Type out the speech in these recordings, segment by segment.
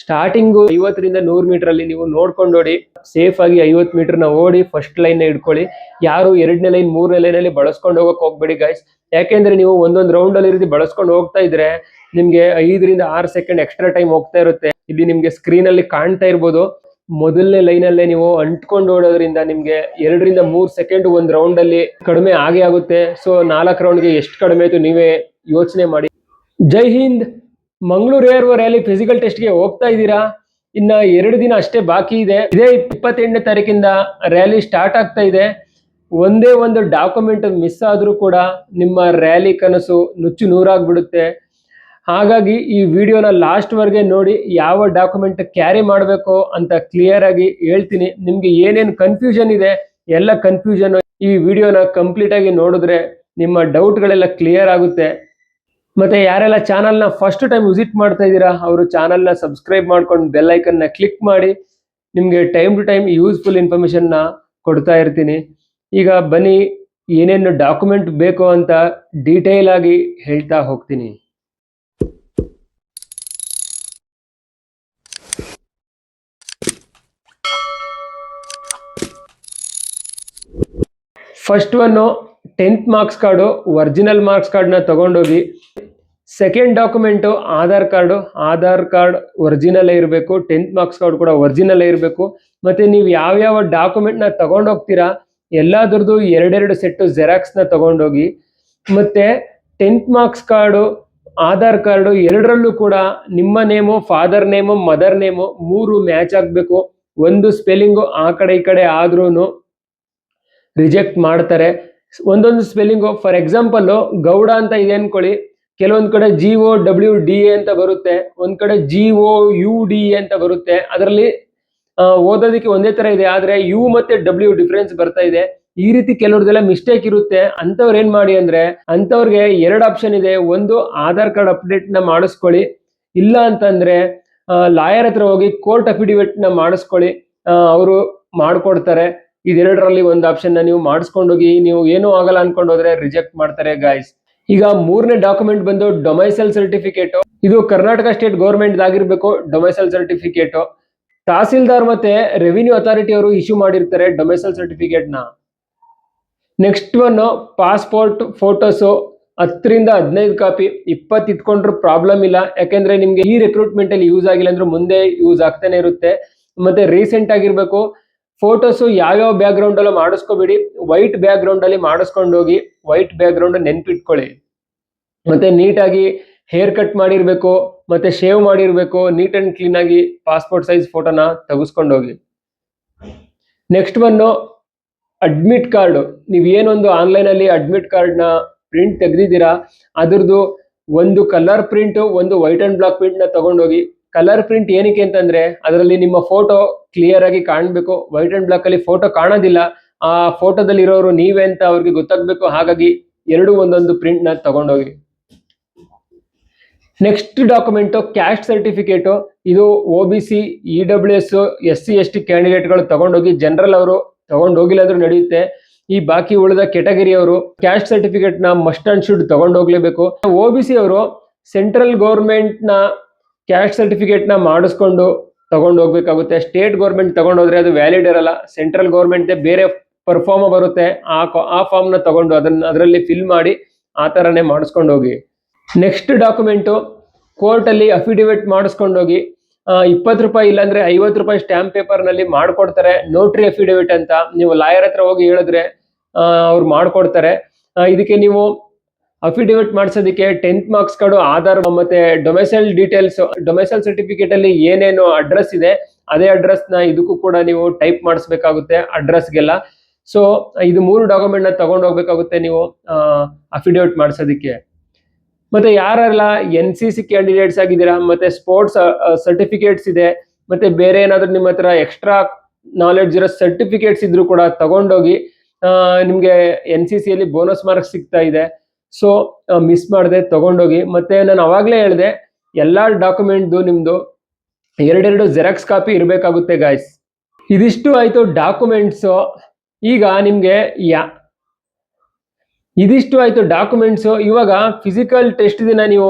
Starting 50ರಿಂದ 100 metre ಅಲ್ಲಿ ನೀವು ನೋಡ್ಕೊಂಡು ಓಡಿ, ಸೇಫ್ ಆಗಿ 50 ಮೀಟರ್ನ ಓಡಿ ಫಸ್ಟ್ ಲೈನ್ ಇಟ್ಕೊಳ್ಳಿ. ಯಾರು 2ನೇ ಲೈನ್ 3ನೇ ಲೈನ್ ಅಲ್ಲಿ ಬಳಸ್ಕೊಂಡು ಹೋಗಕ್ ಹೋಗ್ಬೇಡಿ ಗೈಸ್. ಯಾಕೆಂದ್ರೆ ನೀವು ಒಂದೊಂದು ರೌಂಡ್ ಅಲ್ಲಿ ರೀತಿ ಬಳಸ್ಕೊಂಡು ಹೋಗ್ತಾ ಇದ್ರೆ ನಿಮ್ಗೆ 5ರಿಂದ 6 ಸೆಕೆಂಡ್ ಎಕ್ಸ್ಟ್ರಾ ಟೈಮ್ ಹೋಗ್ತಾ ಇರುತ್ತೆ. ಇಲ್ಲಿ ನಿಮ್ಗೆ ಸ್ಕ್ರೀನ್ ಅಲ್ಲಿ ಕಾಣ್ತಾ ಇರ್ಬೋದು, ಮೊದಲನೇ ಲೈನ್ ಅಲ್ಲೇ ನೀವು ಅಂಟ್ಕೊಂಡು ಓಡೋದ್ರಿಂದ ನಿಮ್ಗೆ 2ರಿಂದ 3 ಸೆಕೆಂಡ್ ಒಂದ್ ರೌಂಡ್ ಅಲ್ಲಿ ಕಡಿಮೆ ಆಗೇ ಆಗುತ್ತೆ. ಸೊ 4 ರೌಂಡ್ಗೆ ಎಷ್ಟು ಕಡಿಮೆ ಆಯ್ತು ನೀವೇ ಯೋಚನೆ ಮಾಡಿ. Jai Hind. Mangaluru air rally physical ಟೆಸ್ಟ್ಗೆ ಹೋಗ್ತಾ ಇದ್ದೀರಾ? ಇನ್ನ 2 ದಿನ ಅಷ್ಟೇ ಬಾಕಿ ಇದೆ. ಇದೇ 28ನೇ ತಾರೀಕಿಂದ ರ್ಯಾಲಿ ಸ್ಟಾರ್ಟ್ ಆಗ್ತಾ ಇದೆ. ಒಂದೇ ಒಂದು ಡಾಕ್ಯುಮೆಂಟ್ ಮಿಸ್ ಆದ್ರೂ ಕೂಡ ನಿಮ್ಮ ರ್ಯಾಲಿ ಕನಸು ನುಚ್ಚು ನೂರಾಗ್ಬಿಡುತ್ತೆ. ಹಾಗಾಗಿ ಈ ವಿಡಿಯೋನ ಲಾಸ್ಟ್ ವರೆಗೆ ನೋಡಿ, ಯಾವ ಡಾಕ್ಯುಮೆಂಟ್ ಕ್ಯಾರಿ ಮಾಡಬೇಕು ಅಂತ ಕ್ಲಿಯರ್ ಆಗಿ ಹೇಳ್ತೀನಿ. ನಿಮ್ಗೆ ಏನೇನು ಕನ್ಫ್ಯೂಷನ್ ಇದೆ ಎಲ್ಲ ಕನ್ಫ್ಯೂಷನ್ ಈ ವಿಡಿಯೋನ ಕಂಪ್ಲೀಟ್ ಆಗಿ ನೋಡಿದ್ರೆ ನಿಮ್ಮ ಡೌಟ್ಗಳೆಲ್ಲ ಕ್ಲಿಯರ್ ಆಗುತ್ತೆ. ಮತ್ತೆ ಯಾರೆಲ್ಲ ಚಾನಲ್ನ ಫಸ್ಟ್ ಟೈಮ್ ವಿಸಿಟ್ ಮಾಡ್ತಾ ಇದ್ದೀರಾ ಅವರು ಚಾನಲ್ನ ಸಬ್ಸ್ಕ್ರೈಬ್ ಮಾಡ್ಕೊಂಡು ಬೆಲ್ ಐಕನ್ನ ಕ್ಲಿಕ್ ಮಾಡಿ. ನಿಮಗೆ ಟೈಮ್ ಟು ಟೈಮ್ ಯೂಸ್ಫುಲ್ ಇನ್ಫಾರ್ಮೇಷನ್ನ ಕೊಡ್ತಾ ಇರ್ತೀನಿ. ಈಗ ಬನ್ನಿ, ಏನೇನು ಡಾಕ್ಯುಮೆಂಟ್ ಬೇಕು ಅಂತ ಡೀಟೇಲ್ ಆಗಿ ಹೇಳ್ತಾ ಹೋಗ್ತೀನಿ. First one 10th marks card, original marks ಕಾರ್ಡ್ನ ತಗೊಂಡೋಗಿ. Second document Aadhaar card original ಇರಬೇಕು. 10th ಮಾರ್ಕ್ಸ್ ಕಾರ್ಡ್ ಕೂಡ ಒರಿಜಿನಲ್ ಇರಬೇಕು. ಮತ್ತೆ ನೀವು ಯಾವ್ಯಾವ ಡಾಕ್ಯುಮೆಂಟ್ನ ತಗೊಂಡೋಗ್ತೀರಾ ಎಲ್ಲಾದ್ರದ್ದು 2 ಸೆಟ್ಟು ಜೆರಾಕ್ಸ್ನ ತಗೊಂಡೋಗಿ. ಮತ್ತೆ 10th marks card, Aadhaar card ಎರಡರಲ್ಲೂ ಕೂಡ ನಿಮ್ಮ name, father name, mother name 3 match ಆಗಬೇಕು. ಒಂದು ಸ್ಪೆಲ್ಲಿಂಗು ಆ ಕಡೆ ಈ ಕಡೆ ಆದ್ರೂ ರಿಜೆಕ್ಟ್ ಮಾಡ್ತಾರೆ. ಒಂದೊಂದು ಸ್ಪೆಲ್ಲಿಂಗು, ಫಾರ್ ಎಕ್ಸಾಂಪಲ್ ಗೌಡ ಅಂತ ಇದೆ ಅನ್ಕೊಳ್ಳಿ, ಕೆಲವೊಂದು ಕಡೆ GOWDA ಅಂತ ಬರುತ್ತೆ, ಒಂದ್ ಕಡೆ GOUDA ಅಂತ ಬರುತ್ತೆ. ಅದರಲ್ಲಿ ಓದೋದಕ್ಕೆ ಒಂದೇ ತರ ಇದೆ, ಆದ್ರೆ ಯು ಮತ್ತೆ W ಡಿಫ್ರೆನ್ಸ್ ಬರ್ತಾ ಇದೆ. ಈ ರೀತಿ ಕೆಲವ್ರದೆಲ್ಲ ಮಿಸ್ಟೇಕ್ ಇರುತ್ತೆ. ಅಂತವ್ರು ಏನ್ ಮಾಡಿ ಅಂದ್ರೆ, ಅಂತವ್ರಿಗೆ 2 ಆಪ್ಷನ್ ಇದೆ. ಒಂದು, ಆಧಾರ್ ಕಾರ್ಡ್ ಅಪ್ಡೇಟ್ ನ ಮಾಡಿಸ್ಕೊಳ್ಳಿ. ಇಲ್ಲ ಅಂತಂದ್ರೆ ಲಾಯರ್ ಹತ್ರ ಹೋಗಿ ಕೋರ್ಟ್ ಅಫಿಡವಿಟ್ ನ ಮಾಡಿಸ್ಕೊಳ್ಳಿ, ಅವರು ಮಾಡ್ಕೊಡ್ತಾರೆ. ಇದೆರಡರಲ್ಲಿ ಒಂದು ಆಪ್ಷನ್ ನ ನೀವು ಮಾಡಿಸ್ಕೊಂಡೋಗಿ. ನೀವು ಏನೂ ಆಗಲ್ಲ ಅನ್ಕೊಂಡು ಹೋದ್ರೆ ರಿಜೆಕ್ಟ್ ಮಾಡ್ತಾರೆ ಗಾಯ್ಸ್. ಈಗ 3ನೇ ಡಾಕ್ಯುಮೆಂಟ್ ಬಂದು ಡೊಮೈಸೈಲ್ ಸರ್ಟಿಫಿಕೇಟ್. ಇದು ಕರ್ನಾಟಕ ಸ್ಟೇಟ್ ಗೌರ್ಮೆಂಟ್ ಆಗಿರ್ಬೇಕು ಡೊಮೈಸೈಲ್ ಸರ್ಟಿಫಿಕೇಟ್. ತಹಸೀಲ್ದಾರ್ ಮತ್ತೆ ರೆವಿನ್ಯೂ ಅಥಾರಿಟಿ ಅವರು ಇಶ್ಯೂ ಮಾಡಿರ್ತಾರೆ ಡೊಮೈಸೈಲ್ ಸರ್ಟಿಫಿಕೇಟ್ ನ. ನೆಕ್ಸ್ಟ್ ಒನ್ ಪಾಸ್ಪೋರ್ಟ್ ಫೋಟೋಸು 10ರಿಂದ 15 ಕಾಪಿ. 20 ಇಟ್ಕೊಂಡ್ರು ಪ್ರಾಬ್ಲಮ್ ಇಲ್ಲ, ಯಾಕೆಂದ್ರೆ ನಿಮ್ಗೆ ಈ ರಿಕ್ರೂಟ್ಮೆಂಟ್ ಅಲ್ಲಿ ಯೂಸ್ ಆಗಿಲ್ಲ ಅಂದ್ರೆ ಮುಂದೆ ಯೂಸ್ ಆಗ್ತಾನೆ ಇರುತ್ತೆ. ಮತ್ತೆ ರೀಸೆಂಟ್ ಆಗಿರ್ಬೇಕು. ಫೋಟೋಸು ಯಾವ್ಯಾವ ಬ್ಯಾಕ್ ಗ್ರೌಂಡ್ ಅಲ್ಲೂ ಮಾಡಿಸ್ಕೋಬೇಡಿ, ವೈಟ್ ಬ್ಯಾಕ್ ಗ್ರೌಂಡ್ ಅಲ್ಲಿ ಮಾಡಿಸ್ಕೊಂಡೋಗಿ. ವೈಟ್ ಬ್ಯಾಕ್ ಗ್ರೌಂಡ್ ನೆನ್ಪಿಟ್ಕೊಳ್ಳಿ. ಮತ್ತೆ ನೀಟಾಗಿ ಹೇರ್ ಕಟ್ ಮಾಡಿರ್ಬೇಕು, ಮತ್ತೆ ಶೇವ್ ಮಾಡಿರ್ಬೇಕು. ನೀಟ್ ಅಂಡ್ ಕ್ಲೀನ್ ಆಗಿ ಪಾಸ್ಪೋರ್ಟ್ ಸೈಜ್ ಫೋಟೋನ ತೆಗೆಸ್ಕೊಂಡೋಗಿ. ನೆಕ್ಸ್ಟ್ ಒನ್ನು ಅಡ್ಮಿಟ್ ಕಾರ್ಡ್. ನೀವ್ ಏನೊಂದು ಆನ್ಲೈನ್ ಅಲ್ಲಿ ಅಡ್ಮಿಟ್ ಕಾರ್ಡ್ ನ ಪ್ರಿಂಟ್ ತೆಗೆದಿದ್ದೀರಾ ಅದ್ರದ್ದು ಒಂದು ಕಲರ್ ಪ್ರಿಂಟ್, ಒಂದು ವೈಟ್ ಅಂಡ್ ಬ್ಲಾಕ್ ಪ್ರಿಂಟ್ ನ ತಗೊಂಡೋಗಿ. ಕಲರ್ ಪ್ರಿಂಟ್ ಏನಕ್ಕೆ ಅಂತಂದ್ರೆ ಅದರಲ್ಲಿ ನಿಮ್ಮ ಫೋಟೋ ಕ್ಲಿಯರ್ ಆಗಿ ಕಾಣಬೇಕು. ವೈಟ್ ಅಂಡ್ ಬ್ಲಾಕ್ ಅಲ್ಲಿ ಫೋಟೋ ಕಾಣೋದಿಲ್ಲ, ಆ ಫೋಟೋದಲ್ಲಿ ಇರೋರು ನೀವೇ ಅಂತ ಅವ್ರಿಗೆ ಗೊತ್ತಾಗ್ಬೇಕು. ಹಾಗಾಗಿ 2 ಒಂದೊಂದು ಪ್ರಿಂಟ್ ನ ತಗೊಂಡೋಗಿ. Next document caste certificate. ಇದು OBC, EWS, SC ST ಕ್ಯಾಂಡಿಡೇಟ್ಗಳು ತಗೊಂಡೋಗಿ. ಜನರಲ್ ಅವರು ತಗೊಂಡೋಗಿಲ್ಲ ಅಂದ್ರೂ ನಡೆಯುತ್ತೆ. ಈ ಬಾಕಿ ಉಳಿದ ಕೆಟಗರಿ ಅವರು ಕ್ಯಾಸ್ಟ್ ಸರ್ಟಿಫಿಕೇಟ್ ನ ಮಸ್ಟ್ ಅಂಡ್ ಶುಡ್ ತಗೊಂಡೋಗ್ಲೇಬೇಕು. OBC ಅವರು ಸೆಂಟ್ರಲ್ ಗೌರ್ಮೆಂಟ್ ನ ಕ್ಯಾಸ್ಟ್ ಸರ್ಟಿಫಿಕೇಟ್ ನ ಮಾಡಿಸ್ಕೊಂಡು ತಗೊಂಡೋಗ್ಬೇಕಾಗುತ್ತೆ. ಸ್ಟೇಟ್ ಗೌರ್ಮೆಂಟ್ ತಗೊಂಡೋದ್ರೆ ಅದು ವ್ಯಾಲಿಡ್ ಇರಲ್ಲ. ಸೆಂಟ್ರಲ್ ಗೌರ್ಮೆಂಟ್ ಬೇರೆ ಪರ್ಫಾರ್ಮ್ ಬರುತ್ತೆ, ಆ ಫಾರ್ಮ್ ನ ತಗೊಂಡು ಅದರಲ್ಲಿ ಫಿಲ್ ಮಾಡಿ ಆ ತರನೇ ಮಾಡಿಸ್ಕೊಂಡು ಹೋಗಿ. ನೆಕ್ಸ್ಟ್ ಡಾಕ್ಯುಮೆಂಟ್ ಕೋರ್ಟ್ ಅಲ್ಲಿ ಅಫಿಡವಿಟ್ ಮಾಡಿಸ್ಕೊಂಡೋಗಿ. 20 ರೂಪಾಯಿ ಇಲ್ಲಾಂದ್ರೆ 50 ರೂಪಾಯಿ ಸ್ಟ್ಯಾಂಪ್ ಪೇಪರ್ ನಲ್ಲಿ ಮಾಡ್ಕೊಡ್ತಾರೆ, ನೋಟ್ರಿ ಅಫಿಡವಿಟ್ ಅಂತ. ನೀವು ಲಾಯರ್ ಹತ್ರ ಹೋಗಿ ಹೇಳಿದ್ರೆ ಅವ್ರು ಮಾಡ್ಕೊಡ್ತಾರೆ. ಇದಕ್ಕೆ ನೀವು ಅಫಿಡವಿಟ್ ಮಾಡಿಸೋದಕ್ಕೆ 10th ಮಾರ್ಕ್ಸ್ ಕಾರ್ಡು, ಆಧಾರ್ ಮತ್ತೆ ಡೊಮೈಸೈಲ್ ಡೀಟೇಲ್ಸ್. ಡೊಮೈಸೈಲ್ ಸರ್ಟಿಫಿಕೇಟ್ ಅಲ್ಲಿ ಏನೇನು ಅಡ್ರೆಸ್ ಇದೆ ಅದೇ ಅಡ್ರೆಸ್ ನ ಇದಕ್ಕೂ ಕೂಡ ನೀವು ಟೈಪ್ ಮಾಡಿಸ್ಬೇಕಾಗುತ್ತೆ ಅಡ್ರೆಸ್ಗೆಲ್ಲ. ಸೊ ಇದು 3 ಡಾಕ್ಯುಮೆಂಟ್ ನ ತಗೊಂಡು ಹೋಗ್ಬೇಕಾಗುತ್ತೆ ನೀವು ಅಫಿಡವಿಟ್ ಮಾಡಿಸೋದಕ್ಕೆ. ಮತ್ತೆ ಯಾರೆಲ್ಲ NCC ಕ್ಯಾಂಡಿಡೇಟ್ಸ್ ಆಗಿದ್ದೀರಾ, ಮತ್ತೆ ಸ್ಪೋರ್ಟ್ಸ್ ಸರ್ಟಿಫಿಕೇಟ್ಸ್ ಇದೆ, ಮತ್ತೆ ಬೇರೆ ಏನಾದ್ರು ನಿಮ್ಮ ಹತ್ರ ಎಕ್ಸ್ಟ್ರಾ ನಾಲೆಡ್ಜ್ ಇರೋ ಸರ್ಟಿಫಿಕೇಟ್ಸ್ ಇದ್ರು ಕೂಡ ತಗೊಂಡೋಗಿ. ನಿಮ್ಗೆ NCC ಅಲ್ಲಿ ಬೋನಸ್ ಮಾರ್ಕ್ಸ್ ಸಿಗ್ತಾ ಇದೆ, ಸೊ ಮಿಸ್ ಮಾಡದೆ ತಗೊಂಡೋಗಿ. ಮತ್ತೆ ನಾನು ಅವಾಗ್ಲೇ ಹೇಳಿದೆ, ಎಲ್ಲಾ ಡಾಕ್ಯುಮೆಂಟ್ದು ನಿಮ್ದು 2 ಜೆರಾಕ್ಸ್ ಕಾಪಿ ಇರಬೇಕಾಗುತ್ತೆ ಗಾಯ್ಸ್. ಇದಿಷ್ಟು ಆಯ್ತು ಡಾಕ್ಯುಮೆಂಟ್ಸ್. ಈಗ ನಿಮ್ಗೆ ಇದಿಷ್ಟು ಆಯ್ತು ಡಾಕ್ಯುಮೆಂಟ್ಸ್. ಇವಾಗ ಫಿಸಿಕಲ್ ಟೆಸ್ಟ್ ದಿನ ನೀವು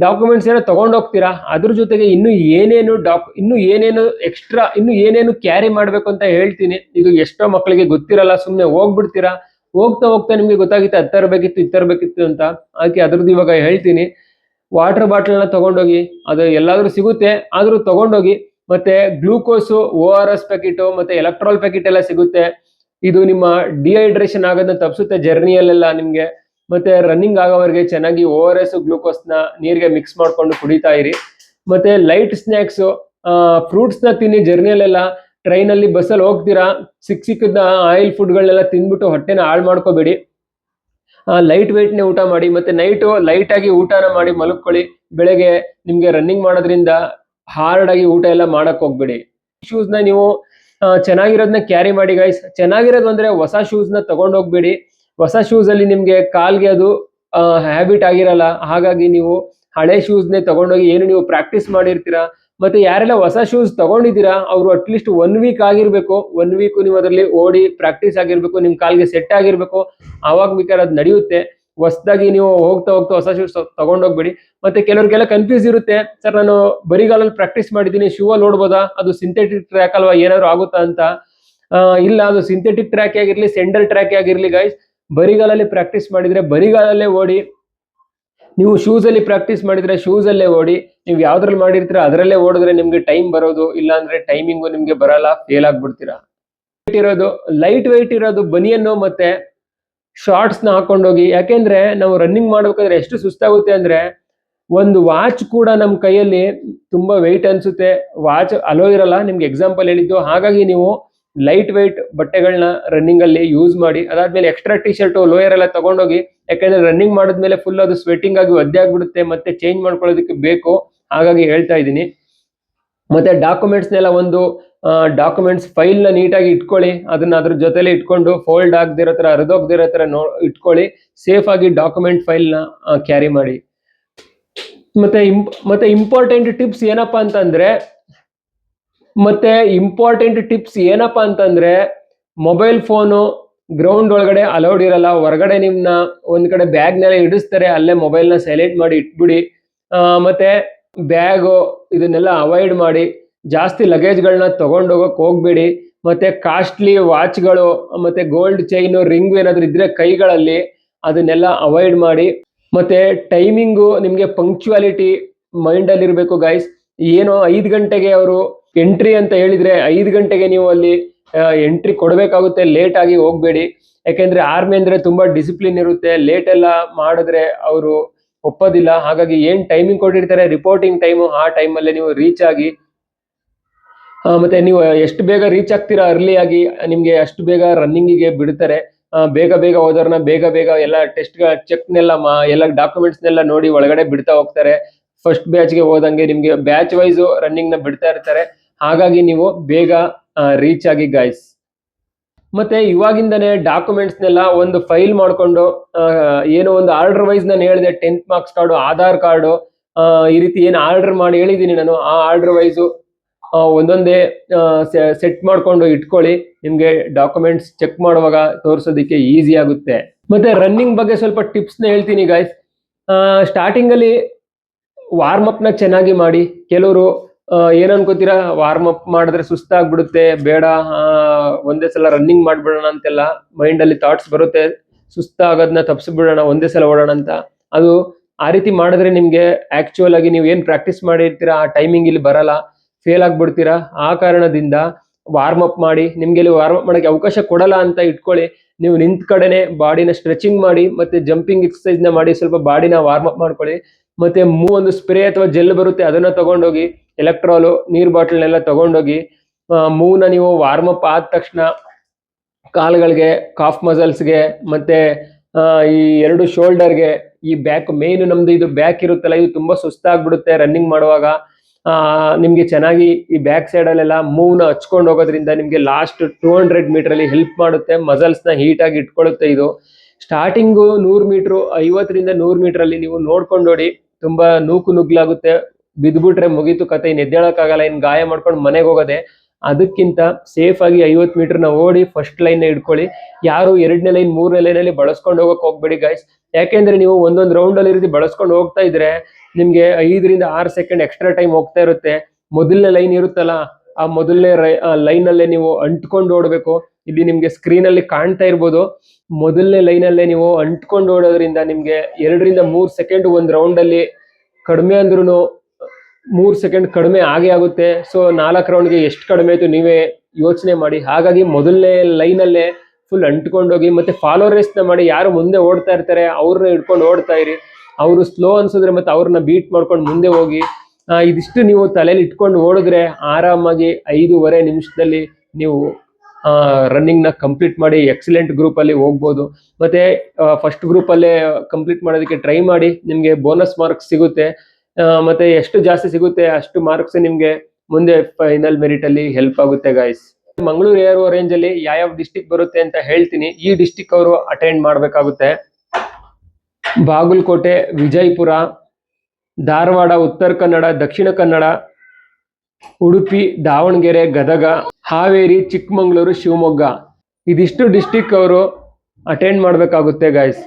ಡಾಕ್ಯುಮೆಂಟ್ಸ್ ಏನೋ ತಗೊಂಡು ಹೋಗ್ತೀರಾ, ಅದ್ರ ಜೊತೆಗೆ ಇನ್ನು ಏನೇನು ಎಕ್ಸ್ಟ್ರಾ ಇನ್ನು ಏನೇನು ಕ್ಯಾರಿ ಮಾಡ್ಬೇಕು ಅಂತ ಹೇಳ್ತೀನಿ. ಇದು ಎಷ್ಟೋ ಮಕ್ಕಳಿಗೆ ಗೊತ್ತಿರಲ್ಲ, ಸುಮ್ಮನೆ ಹೋಗ್ಬಿಡ್ತೀರಾ. ಹೋಗ್ತಾ ಹೋಗ್ತಾ ನಿಮ್ಗೆ ಗೊತ್ತಾಗುತ್ತೆ ಅದ್ ತರಬೇಕಿತ್ತು ಇದ್ ತರಬೇಕಿತ್ತು ಅಂತ. ಅದಕ್ಕೆ ಅದ್ರದ್ದು ಇವಾಗ ಹೇಳ್ತೀನಿ. ವಾಟರ್ ಬಾಟಲ್ನ ತಗೊಂಡೋಗಿ, ಅದು ಎಲ್ಲಾದ್ರೂ ಸಿಗುತ್ತೆ, ಆದ್ರೂ ತಗೊಂಡೋಗಿ. ಮತ್ತೆ ಗ್ಲೂಕೋಸು, ORS ಪ್ಯಾಕೆಟ್ ಮತ್ತೆ ಎಲೆಕ್ಟ್ರಾಲ್ ಪ್ಯಾಕೆಟ್ ಎಲ್ಲ ಸಿಗುತ್ತೆ. ಇದು ನಿಮ್ಮ ಡಿಹೈಡ್ರೇಷನ್ ಆಗೋದನ್ನ ತಪ್ಪಿಸುತ್ತೆ ಜರ್ನಿಯಲ್ಲೆಲ್ಲ ನಿಮ್ಗೆ. ಮತ್ತೆ ರನ್ನಿಂಗ್ ಆಗೋವರೆಗೆ ಚೆನ್ನಾಗಿ ORS ಗ್ಲೂಕೋಸ್ನ ನೀರಿಗೆ ಮಿಕ್ಸ್ ಮಾಡ್ಕೊಂಡು ಕುಡಿತಾ ಇರಿ. ಮತ್ತೆ ಲೈಟ್ ಸ್ನ್ಯಾಕ್ಸ್, ಫ್ರೂಟ್ಸ್ ನ ತಿನ್ನಿ. ಜರ್ನಿಯಲ್ಲೆಲ್ಲ ಟ್ರೈನಲ್ಲಿ ಬಸ್ಸಲ್ಲಿ ಹೋಗ್ತೀರಾ, ಸಿಕ್ಕದ ಆಯಿಲ್ ಫುಡ್ಗಳನ್ನೆಲ್ಲ ತಿಂದ್ಬಿಟ್ಟು ಹೊಟ್ಟೆನ ಹಾಳು ಮಾಡ್ಕೋಬೇಡಿ. ಲೈಟ್ ವೆಯ್ಟ್ನೇ ಊಟ ಮಾಡಿ. ಮತ್ತೆ ನೈಟು ಲೈಟ್ ಆಗಿ ಊಟನ ಮಾಡಿ ಮಲಗ್ಕೊಳ್ಳಿ. ಬೆಳಗ್ಗೆ ನಿಮ್ಗೆ ರನ್ನಿಂಗ್ ಮಾಡೋದ್ರಿಂದ ಹಾರ್ಡ್ ಆಗಿ ಊಟ ಎಲ್ಲ ಮಾಡಕ್ ಹೋಗ್ಬೇಡಿ. ಶೂಸ್ ನ ನೀವು ಚೆನ್ನಾಗಿರೋದನ್ನ ಕ್ಯಾರಿ ಮಾಡಿ ಗೈಸ್. ಚೆನ್ನಾಗಿರೋದು ಅಂದ್ರೆ ಹೊಸ ಶೂಸ್ ನ ತಗೊಂಡ್ ಹೋಗ್ಬೇಡಿ. ಹೊಸ ಶೂಸ್ ಅಲ್ಲಿ ನಿಮ್ಗೆ ಕಾಲ್ಗೆ ಅದು ಹ್ಯಾಬಿಟ್ ಆಗಿರಲ್ಲ. ಹಾಗಾಗಿ ನೀವು ಹಳೆ ಶೂಸ್ ನೇ ತಗೊಂಡೋಗಿ, ಏನು ನೀವು ಪ್ರಾಕ್ಟೀಸ್ ಮಾಡಿರ್ತೀರಾ. ಮತ್ತೆ ಯಾರೆಲ್ಲ ಹೊಸ ಶೂಸ್ ತಗೊಂಡಿದ್ದೀರಾ ಅವರು ಅಟ್ಲೀಸ್ಟ್ 1 ವೀಕ್ ಆಗಿರ್ಬೇಕು. 1 ವೀಕ್ ನೀವು ಅದರಲ್ಲಿ ಓಡಿ ಪ್ರಾಕ್ಟೀಸ್ ಆಗಿರ್ಬೇಕು, ನಿಮ್ ಕಾಲ್ಗೆ ಸೆಟ್ ಆಗಿರ್ಬೇಕು. ಆವಾಗ ಬೇಕಾದ್ರೆ ಅದು ನಡೆಯುತ್ತೆ. ಹೊಸದಾಗಿ ನೀವು ಹೋಗ್ತಾ ಹೋಗ್ತಾ ಹೊಸ ಶೂಸ್ ತಗೊಂಡೋಗ್ಬೇಡಿ. ಮತ್ತೆ ಕೆಲವ್ರಿಗೆಲ್ಲ ಕನ್ಫ್ಯೂಸ್ ಇರುತ್ತೆ, ಸರ್ ನಾನು ಬರಿಗಾಲಲ್ಲಿ ಪ್ರಾಕ್ಟೀಸ್ ಮಾಡಿದ್ದೀನಿ, ಶೂ ಅಲ್ಲಿ ಓಡ್ಬೋದಾ, ಅದು ಸಿಂಥೆಟಿಕ್ ಟ್ರ್ಯಾಕ್ ಅಲ್ವಾ, ಏನಾದ್ರು ಆಗುತ್ತಾ ಅಂತ. ಇಲ್ಲ, ಅದು ಸಿಂಥೆಟಿಕ್ ಟ್ರ್ಯಾಕ್ ಆಗಿರ್ಲಿ, ಸೆಂಡಲ್ ಟ್ರ್ಯಾಕ್ ಆಗಿರ್ಲಿ ಗೈಸ್, ಬರಿಗಾಲಲ್ಲಿ ಪ್ರಾಕ್ಟೀಸ್ ಮಾಡಿದ್ರೆ ಬರಿಗಾಲಲ್ಲೇ ಓಡಿ. ನೀವು ಶೂಸ್ ಅಲ್ಲಿ ಪ್ರಾಕ್ಟೀಸ್ ಮಾಡಿದ್ರೆ ಶೂಸ್ ಅಲ್ಲೇ ಓಡಿ. ನೀವು ಯಾವ್ದ್ರಲ್ಲಿ ಮಾಡಿರ್ತೀರಾ ಅದರಲ್ಲೇ ಓಡಿದ್ರೆ ನಿಮ್ಗೆ ಟೈಮ್ ಬರೋದು, ಇಲ್ಲ ಅಂದ್ರೆ ಟೈಮಿಂಗು ನಿಮ್ಗೆ ಬರಲ್ಲ, ಫೇಲ್ ಆಗ್ಬಿಡ್ತೀರಾ. ಲೈಟ್ ವೆಯ್ಟ್ ಇರೋದು ಬನಿಯನ್ನು ಮತ್ತೆ ಶಾರ್ಟ್ಸ್ ನ ಹಾಕೊಂಡೋಗಿ. ಯಾಕೆಂದ್ರೆ ನಾವು ರನ್ನಿಂಗ್ ಮಾಡ್ಬೇಕಾದ್ರೆ ಎಷ್ಟು ಸುಸ್ತಾಗುತ್ತೆ ಅಂದ್ರೆ, ಒಂದು ವಾಚ್ ಕೂಡ ನಮ್ ಕೈಯಲ್ಲಿ ತುಂಬಾ ವೆಯ್ಟ್ ಅನ್ಸುತ್ತೆ. ವಾಚ್ ಅಲೋ ಇರಲ್ಲ, ನಿಮ್ಗೆ ಎಕ್ಸಾಂಪಲ್ ಹೇಳಿದ್ದು. ಹಾಗಾಗಿ ನೀವು ಲೈಟ್ ವೆಯ್ಟ್ ಬಟ್ಟೆಗಳನ್ನ ರನ್ನಿಂಗ್ ಅಲ್ಲಿ ಯೂಸ್ ಮಾಡಿ. ಅದಾದ್ಮೇಲೆ ಎಕ್ಸ್ಟ್ರಾ ಟಿ ಶರ್ಟ್, ಲೋಯರ್ ಎಲ್ಲ ತಗೊಂಡೋಗಿ. ಯಾಕಂದ್ರೆ ರನ್ನಿಂಗ್ ಮಾಡಿದ್ಮೇಲೆ ಫುಲ್ ಅದು ಸ್ವೆಟಿಂಗ್ ಆಗಿ ಒದ್ದೆ ಆಗ್ಬಿಡುತ್ತೆ, ಮತ್ತೆ ಚೇಂಜ್ ಮಾಡ್ಕೊಳ್ಳೋದಕ್ಕೆ ಬೇಕು. ಹಾಗಾಗಿ ಹೇಳ್ತಾ ಇದ್ದೀನಿ. ಮತ್ತೆ ಡಾಕ್ಯುಮೆಂಟ್ಸ್ನೆಲ್ಲ ಒಂದು ಡಾಕ್ಯುಮೆಂಟ್ಸ್ ಫೈಲ್ ನ ನೀಟಾಗಿ ಇಟ್ಕೊಳ್ಳಿ. ಅದನ್ನ ಅದ್ರ ಜೊತೆಲೆ ಇಟ್ಕೊಂಡು ಫೋಲ್ಡ್ ಆಗದಿರೋ ತರ, ಹರಿದೋಗದಿರೋ ತರ ಇಟ್ಕೊಳ್ಳಿ. ಸೇಫ್ ಆಗಿ ಡಾಕ್ಯುಮೆಂಟ್ ಫೈಲ್ ನ ಕ್ಯಾರಿ ಮಾಡಿ. ಮತ್ತೆ ಇಂಪಾರ್ಟೆಂಟ್ ಟಿಪ್ಸ್ ಏನಪ್ಪಾ ಅಂತಂದ್ರೆ ಮೊಬೈಲ್ ಫೋನು ಗ್ರೌಂಡ್ ಒಳಗಡೆ ಅಲೌಡ್ ಇರಲ್ಲ. ಹೊರಗಡೆ ನಿಮ್ನ ಒಂದ್ ಕಡೆ ಬ್ಯಾಗ್ ನೆಲ್ಲ ಇಡಿಸ್ತಾರೆ, ಅಲ್ಲೇ ಮೊಬೈಲ್ ನ ಸೈಲೆಂಟ್ ಮಾಡಿ ಇಟ್ಬಿಡಿ. ಮತ್ತೆ ಬ್ಯಾಗು ಇದನ್ನೆಲ್ಲ ಅವಾಯ್ಡ್ ಮಾಡಿ. ಜಾಸ್ತಿ ಲಗೇಜ್ಗಳನ್ನ ತಗೊಂಡೋಗಕ್ ಹೋಗ್ಬೇಡಿ. ಮತ್ತೆ ಕಾಸ್ಟ್ಲಿ ವಾಚ್ಗಳು ಮತ್ತೆ ಗೋಲ್ಡ್ ಚೈನು, ರಿಂಗ್ ಏನಾದ್ರು ಇದ್ರೆ ಕೈಗಳಲ್ಲಿ, ಅದನ್ನೆಲ್ಲ ಅವಾಯ್ಡ್ ಮಾಡಿ. ಮತ್ತೆ ಟೈಮಿಂಗು ನಿಮ್ಗೆ ಪಂಕ್ಚುಯಾಲಿಟಿ ಮೈಂಡ್ ಅಲ್ಲಿ ಇರಬೇಕು ಗೈಸ್. ಏನೋ 5 ಗಂಟೆಗೆ ಅವರು ಎಂಟ್ರಿ ಅಂತ ಹೇಳಿದ್ರೆ 5 ಗಂಟೆಗೆ ನೀವು ಅಲ್ಲಿ ಎಂಟ್ರಿ ಕೊಡಬೇಕಾಗುತ್ತೆ. ಲೇಟ್ ಆಗಿ ಹೋಗ್ಬೇಡಿ. ಯಾಕೆಂದ್ರೆ ಆರ್ಮಿ ಅಂದ್ರೆ ತುಂಬಾ ಡಿಸಿಪ್ಲಿನ್ ಇರುತ್ತೆ. ಲೇಟ್ ಎಲ್ಲ ಮಾಡಿದ್ರೆ ಅವರು ಒಪ್ಪೋದಿಲ್ಲ. ಹಾಗಾಗಿ ಏನ್ ಟೈಮಿಂಗ್ ಕೊಟ್ಟಿರ್ತಾರೆ ರಿಪೋರ್ಟಿಂಗ್ ಟೈಮು, ಆ ಟೈಮಲ್ಲೇ ನೀವು ರೀಚ್ ಆಗಿ. ಮತ್ತೆ ನೀವು ಎಷ್ಟು ಬೇಗ ರೀಚ್ ಆಗ್ತೀರಾ ಅರ್ಲಿ ಆಗಿ, ನಿಮ್ಗೆ ಅಷ್ಟು ಬೇಗ ರನ್ನಿಂಗಿಗೆ ಬಿಡ್ತಾರೆ. ಬೇಗ ಬೇಗ ಹೋದವ್ರನ್ನ ಬೇಗ ಎಲ್ಲ ಟೆಸ್ಟ್ ಚೆಕ್ನೆಲ್ಲ ಎಲ್ಲ ಡಾಕ್ಯುಮೆಂಟ್ಸ್ನೆಲ್ಲ ನೋಡಿ ಒಳಗಡೆ ಬಿಡ್ತಾ ಹೋಗ್ತಾರೆ. ಫಸ್ಟ್ ಬ್ಯಾಚ್ಗೆ ಹೋದಂಗೆ ನಿಮ್ಗೆ ಬ್ಯಾಚ್ ವೈಸ್ ರನ್ನಿಂಗ್ ನ ಬಿಡ್ತಾ ಇರ್ತಾರೆ. ಹಾಗಾಗಿ ನೀವು ಬೇಗ ರೀಚ್ ಆಗಿ ಗೈಸ್. ಮತ್ತೆ ಇವಾಗಿಂದನೇ ಡಾಕ್ಯುಮೆಂಟ್ಸ್ನೆಲ್ಲ ಒಂದು ಫೈಲ್ ಮಾಡ್ಕೊಂಡು, ಏನೋ ಒಂದು ಆರ್ಡರ್ ವೈಸ್ ನಾನು ಹೇಳಿದೆ, 10th marks card, Aadhaar card, ಈ ರೀತಿ ಏನು ಆರ್ಡರ್ ಮಾಡಿ ಹೇಳಿದ್ದೀನಿ ನಾನು, ಆ ಆರ್ಡರ್ ವೈಸು ಒಂದೊಂದೇ ಸೆಟ್ ಮಾಡ್ಕೊಂಡು ಇಟ್ಕೊಳ್ಳಿ. ನಿಮ್ಗೆ ಡಾಕ್ಯುಮೆಂಟ್ಸ್ ಚೆಕ್ ಮಾಡುವಾಗ ತೋರಿಸೋದಕ್ಕೆ ಈಸಿ ಆಗುತ್ತೆ. ಮತ್ತೆ ರನ್ನಿಂಗ್ ಬಗ್ಗೆ ಸ್ವಲ್ಪ ಟಿಪ್ಸ್ ನ ಹೇಳ್ತೀನಿ ಗೈಸ್. ಸ್ಟಾರ್ಟಿಂಗ್ ಅಲ್ಲಿ ವಾರ್ಮ್ ಅಪ್ ನ ಚೆನ್ನಾಗಿ ಮಾಡಿ. ಕೆಲವರು ಏನ್ ಅನ್ಕೋತೀರಾ, ವಾರ್ಮ್ ಅಪ್ ಮಾಡಿದ್ರೆ ಸುಸ್ತಾಗ್ಬಿಡುತ್ತೆ, ಬೇಡ ಒಂದೇ ಸಲ ರನ್ನಿಂಗ್ ಮಾಡ್ಬಿಡೋಣ ಅಂತೆಲ್ಲ ಮೈಂಡ್ ಅಲ್ಲಿ ಥಾಟ್ಸ್ ಬರುತ್ತೆ. ಸುಸ್ತಾಗೋದನ್ನ ತಪ್ಪಿಸ್ಬಿಡೋಣ, ಒಂದೇ ಸಲ ಓಡೋಣ ಅಂತ. ಅದು ಆ ರೀತಿ ಮಾಡಿದ್ರೆ ನಿಮ್ಗೆ ಆಕ್ಚುಯಲ್ ಆಗಿ ನೀವು ಏನ್ ಪ್ರಾಕ್ಟೀಸ್ ಮಾಡಿರ್ತೀರಾ ಆ ಟೈಮಿಂಗ್ ಇಲ್ಲಿ ಬರಲ್ಲ, ಫೇಲ್ ಆಗ್ಬಿಡ್ತೀರಾ. ಆ ಕಾರಣದಿಂದ ವಾರ್ಮ್ ಅಪ್ ಮಾಡಿ. ನಿಮ್ಗೆ ಇಲ್ಲಿ ವಾರ್ಮ್ ಅಪ್ ಮಾಡಕ್ಕೆ ಅವಕಾಶ ಕೊಡಲ್ಲ ಅಂತ ಇಟ್ಕೊಳ್ಳಿ. ನೀವು ನಿಂತ ಕಡೆನೆ ಬಾಡಿನ ಸ್ಟ್ರೆಚಿಂಗ್ ಮಾಡಿ, ಮತ್ತೆ ಜಂಪಿಂಗ್ ಎಕ್ಸರ್ಸೈಸ್ ನ ಮಾಡಿ, ಸ್ವಲ್ಪ ಬಾಡಿನ ವಾರ್ಮ್ ಅಪ್ ಮಾಡ್ಕೊಳ್ಳಿ. ಮತ್ತೆ ಒಂದು ಸ್ಪ್ರೇ ಅಥವಾ ಜೆಲ್ ಬರುತ್ತೆ, ಅದನ್ನ ತಗೊಂಡೋಗಿ, ಎಲೆಕ್ಟ್ರಾಲು ನೀರ್ ಬಾಟಲ್ನೆಲ್ಲ ತಗೊಂಡೋಗಿ ಮೂವ್ನ ನೀವು ವಾರ್ಮ್ ಅಪ್ ಆದ ತಕ್ಷಣ ಕಾಲ್ಗಳಿಗೆ, ಕಾಫ್ ಮಸಲ್ಸ್ಗೆ, ಮತ್ತೆ ಈ 2 ಶೋಲ್ಡರ್ಗೆ, ಈ ಬ್ಯಾಕ್ ಮೇನ್ ನಮ್ದು ಇದು ಬ್ಯಾಕ್ ಇರುತ್ತಲ್ಲ, ಇದು ತುಂಬಾ ಸುಸ್ತಾಗ್ಬಿಡುತ್ತೆ ರನ್ನಿಂಗ್ ಮಾಡುವಾಗ. ನಿಮ್ಗೆ ಚೆನ್ನಾಗಿ ಈ ಬ್ಯಾಕ್ ಸೈಡ್ ಅಲ್ಲೆಲ್ಲ ಮೂವ್ ನ ಹಚ್ಕೊಂಡು ಹೋಗೋದ್ರಿಂದ ನಿಮ್ಗೆ ಲಾಸ್ಟ್ 200 ಮೀಟರ್ ಅಲ್ಲಿ ಹೆಲ್ಪ್ ಮಾಡುತ್ತೆ. ಮಸಲ್ಸ್ ನ ಹೀಟ್ ಆಗಿ ಇಟ್ಕೊಳ್ಳುತ್ತೆ ಇದು. ಸ್ಟಾರ್ಟಿಂಗು 100 ಮೀಟರ್, 50ರಿಂದ 100 ಮೀಟರ್ ಅಲ್ಲಿ ನೀವು ನೋಡ್ಕೊಂಡು ನೋಡಿ. ತುಂಬಾ ನುಗ್ಲಾಗುತ್ತೆ, ಬಿದ್ಬಿಟ್ರೆ ಮುಗೀತು ಕತೆ, ಇನ್ ಎದ್ದೇಳಕ್ಕಾಗಲ್ಲ, ಇನ್ ಗಾಯ ಮಾಡ್ಕೊಂಡು ಮನೆಗೆ ಹೋಗೋದೆ. ಅದಕ್ಕಿಂತ ಸೇಫ್ ಆಗಿ 50 ಮೀಟರ್ನ ಓಡಿ ಫಸ್ಟ್ ಲೈನ್ ಹಿಡ್ಕೊಳ್ಳಿ. ಯಾರು 2ನೇ ಲೈನ್ 3ನೇ ಲೈನಲ್ಲಿ ಬಳಸ್ಕೊಂಡು ಹೋಗಕ್ ಹೋಗ್ಬೇಡಿ ಗೈಸ್. ಯಾಕೆಂದ್ರೆ ನೀವು ಒಂದೊಂದು ರೌಂಡ್ ಅಲ್ಲಿ ರೀತಿ ಬಳಸ್ಕೊಂಡು ಹೋಗ್ತಾ ಇದ್ರೆ ನಿಮ್ಗೆ 5ರಿಂದ 6 ಸೆಕೆಂಡ್ ಎಕ್ಸ್ಟ್ರಾ ಟೈಮ್ ಹೋಗ್ತಾ ಇರುತ್ತೆ. ಮೊದಲನೇ ಲೈನ್ ಇರುತ್ತಲ್ಲ, ಆ ಮೊದಲನೇ ಲೈನ್ ಅಲ್ಲೇ ನೀವು ಅಂಟ್ಕೊಂಡು ಓಡಬೇಕು. ಇಲ್ಲಿ ನಿಮ್ಗೆ ಸ್ಕ್ರೀನ್ ಅಲ್ಲಿ ಕಾಣ್ತಾ ಇರ್ಬೋದು, ಮೊದಲನೇ ಲೈನ್ ಅಲ್ಲೇ ನೀವು ಅಂಟ್ಕೊಂಡು ಓಡೋದ್ರಿಂದ ನಿಮ್ಗೆ 2ರಿಂದ 3 ಸೆಕೆಂಡ್ ಒಂದ್ ರೌಂಡ್ ಅಲ್ಲಿ ಕಡಿಮೆ ಅಂದ್ರೂ 3 ಸೆಕೆಂಡ್ ಕಡಿಮೆ ಆಗೇ ಆಗುತ್ತೆ. ಸೊ 4 ರೌಂಡ್ಗೆ ಎಷ್ಟು ಕಡಿಮೆ ಆಯ್ತು ನೀವೇ ಯೋಚನೆ ಮಾಡಿ. ಹಾಗಾಗಿ ಮೊದಲನೇ ಲೈನ್ ಅಲ್ಲೇ ಫುಲ್ ಅಂಟ್ಕೊಂಡೋಗಿ, ಮತ್ತೆ ಫಾಲೋ ರೇಸ್ ನ ಮಾಡಿ. ಯಾರು ಮುಂದೆ ಓಡ್ತಾ ಇರ್ತಾರೆ ಅವ್ರನ್ನ ಹಿಡ್ಕೊಂಡು ಓಡ್ತಾ ಇರಿ. ಅವರು ಸ್ಲೋ ಅನ್ಸಿದ್ರೆ ಮತ್ತೆ ಅವ್ರನ್ನ ಬೀಟ್ ಮಾಡ್ಕೊಂಡು ಮುಂದೆ ಹೋಗಿ. ಇದಿಷ್ಟು ನೀವು ತಲೆಯಲ್ಲಿ ಇಟ್ಕೊಂಡು ಓಡಿದ್ರೆ ಆರಾಮಾಗಿ 5.5 ನಿಮಿಷದಲ್ಲಿ ನೀವು ರನ್ನಿಂಗ್ ನ ಕಂಪ್ಲೀಟ್ ಮಾಡಿ ಎಕ್ಸಲೆಂಟ್ ಗ್ರೂಪ್ ಅಲ್ಲಿ ಹೋಗ್ಬೋದು. ಮತ್ತೆ ಫಸ್ಟ್ ಗ್ರೂಪ್ ಅಲ್ಲೇ ಕಂಪ್ಲೀಟ್ ಮಾಡೋದಕ್ಕೆ ಟ್ರೈ ಮಾಡಿ, ನಿಮ್ಗೆ ಬೋನಸ್ ಮಾರ್ಕ್ಸ್ ಸಿಗುತ್ತೆ. ಮತ್ತೆ ಎಷ್ಟು ಜಾಸ್ತಿ ಸಿಗುತ್ತೆ ಅಷ್ಟು ಮಾರ್ಕ್ಸ್ ನಿಮ್ಗೆ ಮುಂದೆ ಫೈನಲ್ ಮೆರಿಟ್ ಅಲ್ಲಿ ಹೆಲ್ಪ್ ಆಗುತ್ತೆ ಗಾಯ್ಸ್. ಮಂಗಳೂರು ಏರೋ ರೇಂಜ್ ಅಲ್ಲಿ ಯಾವ ಡಿಸ್ಟಿಕ್ ಬರುತ್ತೆ ಅಂತ ಹೇಳ್ತೀನಿ. ಈ ಡಿಸ್ಟಿಕ್ ಅವರು ಅಟೆಂಡ್ ಮಾಡ್ಬೇಕಾಗುತ್ತೆ: ಬಾಗಲಕೋಟೆ, ವಿಜಯಪುರ, ಧಾರವಾಡ, ಉತ್ತರ ಕನ್ನಡ, ದಕ್ಷಿಣ ಕನ್ನಡ, ಉಡುಪಿ, ದಾವಣಗೆರೆ, ಗದಗ, ಹಾವೇರಿ, ಚಿಕ್ಕಮಗಳೂರು, ಶಿವಮೊಗ್ಗ. ಇದಿಷ್ಟು ಡಿಸ್ಟಿಕ್ ಅವರು ಅಟೆಂಡ್ ಮಾಡ್ಬೇಕಾಗುತ್ತೆ ಗಾಯ್ಸ್.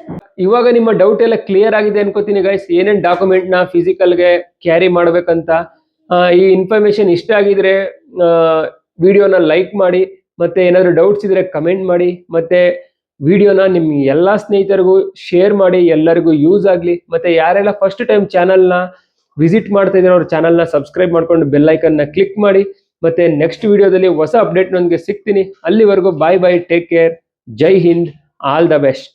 ಇವಾಗ ನಿಮ್ಮ ಡೌಟ್ ಎಲ್ಲ ಕ್ಲಿಯರ್ ಆಗಿದೆ ಅನ್ಕೋತೀನಿ ಗಾಯ್ಸ್. ಏನೇನ್ ಡಾಕ್ಯುಮೆಂಟ್ ನ ಫಿಸಿಕಲ್ಗೆ ಕ್ಯಾರಿ ಮಾಡ್ಬೇಕಂತ. ಈ ಇನ್ಫಾರ್ಮೇಶನ್ ಇಷ್ಟ ಆಗಿದ್ರೆ ವಿಡಿಯೋನ ಲೈಕ್ ಮಾಡಿ, ಮತ್ತೆ ಏನಾದ್ರು ಡೌಟ್ಸ್ ಇದ್ರೆ ಕಮೆಂಟ್ ಮಾಡಿ, ಮತ್ತೆ ವಿಡಿಯೋನ ನಿಮ್ ಎಲ್ಲಾ ಸ್ನೇಹಿತರಿಗೂ ಶೇರ್ ಮಾಡಿ, ಎಲ್ಲರಿಗೂ ಯೂಸ್ ಆಗ್ಲಿ. ಮತ್ತೆ ಯಾರೆಲ್ಲ ಫಸ್ಟ್ ಟೈಮ್ ಚಾನಲ್ನ ವಿಸಿಟ್ ಮಾಡ್ತಾ ಇದ್ರೆ ಅವ್ರ ಚಾನಲ್ನ ಸಬ್ಸ್ಕ್ರೈಬ್ ಮಾಡ್ಕೊಂಡು ಬೆಲ್ ಐಕನ್ ನ ಕ್ಲಿಕ್ ಮಾಡಿ. ಮತ್ತೆ ನೆಕ್ಸ್ಟ್ ವಿಡಿಯೋದಲ್ಲಿ ಹೊಸ ಅಪ್ಡೇಟ್ ನೊಂದಿಗೆ ಸಿಗ್ತೀನಿ. ಅಲ್ಲಿವರೆಗೂ bye bye, take care, Jai Hind, all the best.